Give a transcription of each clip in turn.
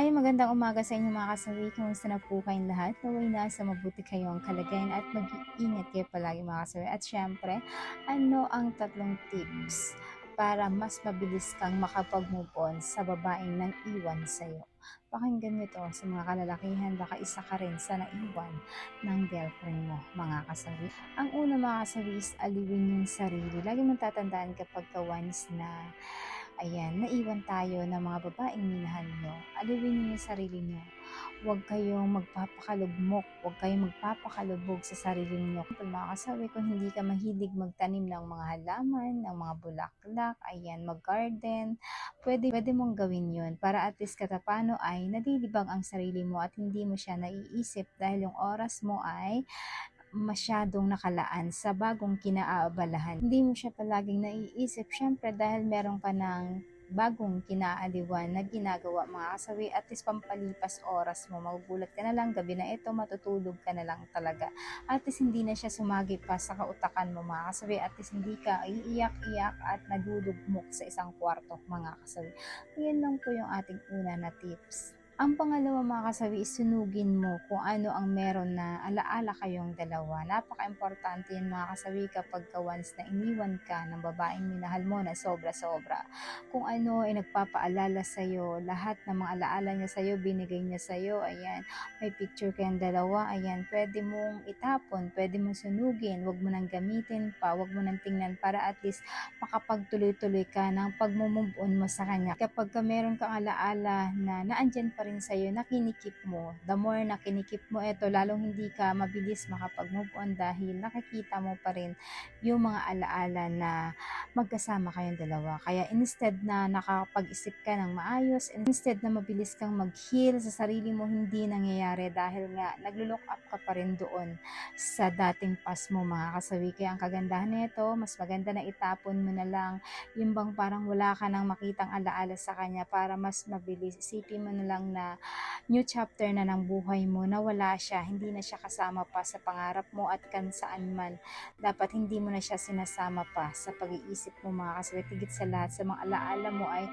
Hi, magandang umaga sa inyo mga kasawi. Kumusta na po kayong lahat? Naway nasa mabuti kayong kalagayan at mag-iingat kayo palagi mga kasawi. At syempre, ano ang tatlong tips para mas mabilis kang makapag-move on sa babaeng nang iwan sa'yo? Pakinggan nyo to sa mga kalalakihan, baka isa ka rin sa naiwan ng girlfriend mo mga kasawi. Ang una mga kasawi is aliwin yung sarili. Lagi mong tatandaan kapag once na naiwan tayo ng mga babaeng minahal nyo, aliwin niyo yung sarili nyo. Huwag kayong magpapakalugmok, huwag kayong magpapakalubog sa sarili niyo. Kung mga kasawi, kung hindi ka mahilig magtanim ng mga halaman, ng mga bulaklak, mag-garden, pwede mong gawin yun para at least katapano ay nadilibang ang sarili mo at hindi mo siya naiisip dahil yung oras mo ay masyadong nakalaan sa bagong kinaabalahan. Hindi mo siya palaging naiisip, syempre dahil meron ka ng bagong kinaaliwan na ginagawa mga kasawi, at least pampalipas oras mo, magugulat ka na lang, gabi na ito, matutulog ka na lang talaga. At least hindi na siya sumagi pa sa kautakan mo mga kasawi, at least hindi ka iiyak-iyak at nagdudugmok sa isang kwarto mga kasawi. Yan lang po yung ating una na tips. Ang pangalawa mga kasawi is sunugin mo kung ano ang meron na alaala kayong dalawa. Napaka-importante yan mga kasawi kapag once na iniwan ka ng babaeng minahal mo na sobra-sobra. Kung ano ay nagpapaalala sa'yo, lahat ng mga alaala niya sa'yo, binigay niya sa'yo, may picture kayong dalawa, pwede mong itapon, pwede mong sunugin, wag mo nang gamitin pa, wag mo nang tingnan para at least makapagtuloy-tuloy ka ng pag-move on mo sa kanya. Kapag meron kang alaala na naandyan pa rin sa'yo, na kinikip mo, the more na kinikip mo ito, lalong hindi ka mabilis makapag-move on dahil nakikita mo pa rin yung mga alaala na magkasama kayong dalawa. Kaya instead na nakapag-isip ka ng maayos, instead na mabilis kang mag-heal sa sarili mo, hindi nangyayari dahil nga naglo-look up ka pa rin doon sa dating past mo mga kasawi. Kaya ang kagandahan nito, mas maganda na itapon mo na lang yung bang parang wala ka nang makitang alaala sa kanya para mas mabilis. Isipin mo na lang na new chapter na ng buhay mo, na wala siya, hindi na siya kasama pa sa pangarap mo at kan saan man. Dapat hindi mo na siya sinasama pa sa pag-iisip mo mga kasawit. Higit sa lahat, sa mga alaala mo ay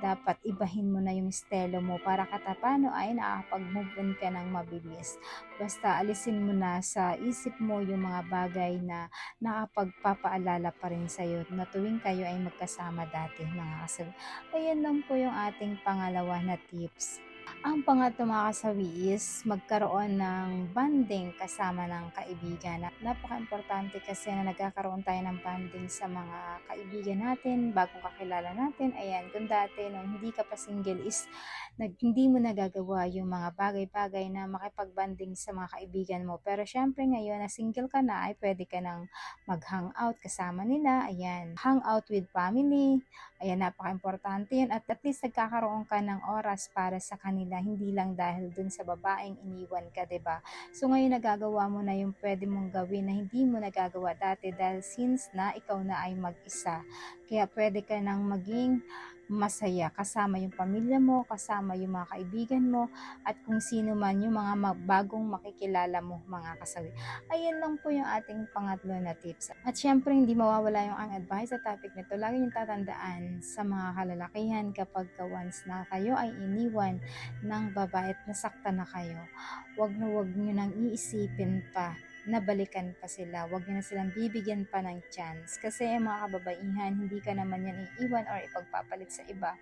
dapat ibahin mo na yung estelo mo para katapano ay nakakapag-move on ka ng mabilis. Basta alisin mo na sa isip mo yung mga bagay na nakapagpapaalala pa rin sa'yo na tuwing kayo ay magkasama dati mga kasawit. Ayan lang po yung ating pangalawa na tips. Ang pangatlo mga kasawi is magkaroon ng bonding kasama ng kaibigan. Napaka-importante kasi na nagkakaroon tayo ng bonding sa mga kaibigan natin, bagong kakilala natin. Kung dati nung hindi ka pa single is hindi mo nagagawa yung mga bagay-bagay na makipag-bonding sa mga kaibigan mo. Pero syempre ngayon na single ka na ay pwede ka nang mag-hangout kasama nila. Hangout with family. Napaka-importante yun at least nagkakaroon ka ng oras para sa kanila, hindi lang dahil dun sa babaeng iniwan ka, 'di ba? So ngayon nagagawa mo na yung pwede mong gawin na hindi mo nagagawa dati dahil since na ikaw na ay mag-isa. Kaya pwede ka nang maging masaya kasama yung pamilya mo, kasama yung mga kaibigan mo, at kung sino man yung mga bagong makikilala mo mga kasawi. Ayan lang po yung ating pangatlo na tips. At syempre hindi mawawala yung ang advice sa topic nito. Lagi yung tatandaan sa mga kalalakihan kapag once na kayo ay iniwan ng babae at nasaktan na kayo, wag nyo nang iisipin pa na balikan pa sila. Wag nyo na silang bibigyan pa ng chance. Kasi mga kababaihan, hindi ka naman yan iiwan or ipagpapalit sa iba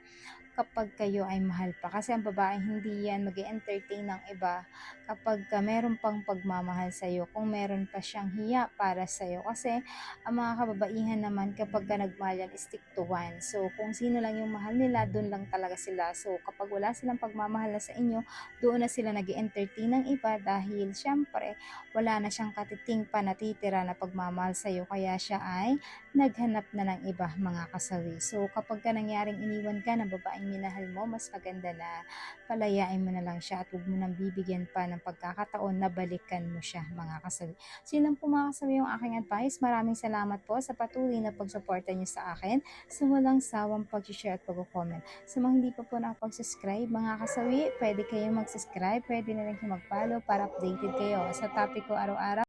kapag kayo ay mahal pa. Kasi ang babae hindi yan mag-entertain ng iba kapag meron pang pagmamahal sa'yo, kung meron pa siyang hiya para sa'yo. Kasi ang mga kababaihan naman kapag nagmahal yan, stick to one. So kung sino lang yung mahal nila, doon lang talaga sila. So kapag wala silang pagmamahal na sa inyo, doon na sila nag-entertain ng iba dahil syempre wala na siyang katiting pa natitira na pagmamahal sa'yo. Kaya siya ay naghanap na ng iba mga kasawi. So kapag nangyaring iniwan ka ng babaeng minahal mo, mas maganda na palayain mo na lang siya at huwag mo nang bibigyan pa ng pagkakataon na balikan mo siya mga kasawi. So yun lang po mga kasawi yung aking advice. Maraming salamat po sa patuloy na pagsuporta niyo sa akin, sa walang sawang pag-share at pag-comment. Sa mga hindi pa po nakapag-subscribe mga kasawi, pwede kayong mag-subscribe, pwede na rin kayo mag-follow para updated kayo sa topic ko araw-araw.